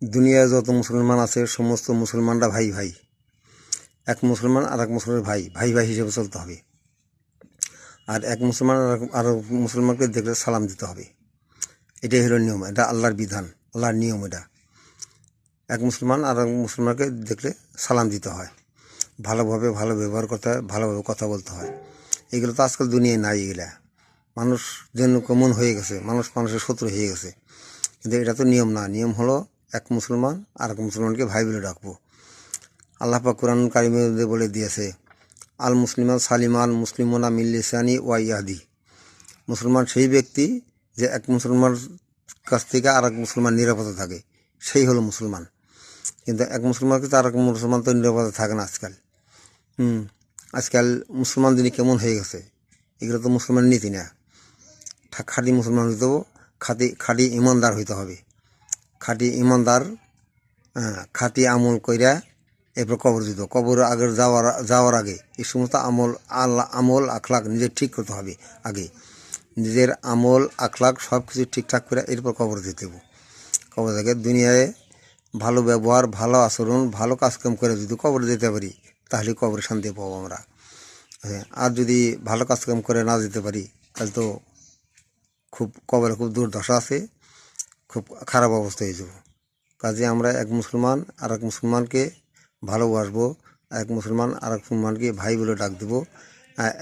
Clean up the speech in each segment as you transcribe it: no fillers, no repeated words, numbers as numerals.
দুনিয়ায় যত মুসলমান আছে সমস্ত মুসলমানরা ভাই ভাই। এক মুসলমান আর এক মুসলমানের ভাই ভাই ভাই হিসেবে চলতে হবে। আর এক মুসলমান আর মুসলমানকে দেখলে সালাম দিতে হবে। এটাই হলো নিয়ম, এটা আল্লাহর বিধান, আল্লাহর নিয়ম। এটা এক মুসলমান আর এক মুসলমানকে দেখলে সালাম দিতে হয়, ভালোভাবে ভালো ব্যবহার করতে হয়, ভালোভাবে কথা বলতে হয়। এগুলো তো আজকাল দুনিয়ায় নাই। এগুলা মানুষ যেন কমন হয়ে গেছে, মানুষ মানুষের শত্রু হয়ে গেছে। কিন্তু এটা তো নিয়ম না। নিয়ম হলো এক মুসলমান আর এক মুসলমানকে ভাই বলে ডাকবো। আল্লাহ পাক কোরআন কারিমে বলে দিয়েছে, আল মুসলিমান সালিমান মুসলিমনা মিল্লিসানি ওয়া ইয়াদি। মুসলমান সেই ব্যক্তি যে এক মুসলমান কাছ থেকে আর এক মুসলমান নিরাপদে থাকে, সেই হলো মুসলমান। কিন্তু এক মুসলমান কিন্তু আর এক মুসলমান তো নিরাপদে থাকে না আজকাল। আজকাল মুসলমান দিনই কেমন হয়ে গেছে। এগুলো তো মুসলমানের নীতি না। খাঁটি মুসলমান হইতে খাঁটি ইমানদার হইতে হবে। খাঁটি ইমানদার, খাঁটি আমল কইরা এরপর কবর দিত। কবর আগের যাওয়ার আগে এই সমস্ত আমল আখলাক নিজের ঠিক করতে হবে। আগে নিজের আমল আখলাক সব কিছু ঠিকঠাক করে এরপর কবর দিতে হবে। কবর থেকে দুনিয়ায় ভালো ব্যবহার, ভালো আচরণ, ভালো কাজকাম করে যদি কবর দিতে পারি, তাহলে কবরে শান্তি পাবো আমরা। আর যদি ভালো কাজকাম করে না যেতে পারি, তাহলে তো কবরে খুব দুর্দশা আছে, খুব খারাপ অবস্থা হয়ে যাব। কাজে আমরা এক মুসলমান আর এক মুসলমানকে ভালোবাসবো, এক মুসলমান আর এক মুসলমানকে ভাই বলে ডাক দেবো,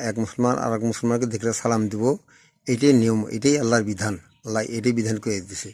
এক মুসলমান আর এক মুসলমানকে দেখলে সালাম দেবো। এটাই নিয়ম, এটাই আল্লাহর বিধান। আল্লাহ এটাই বিধান করে দিয়েছে।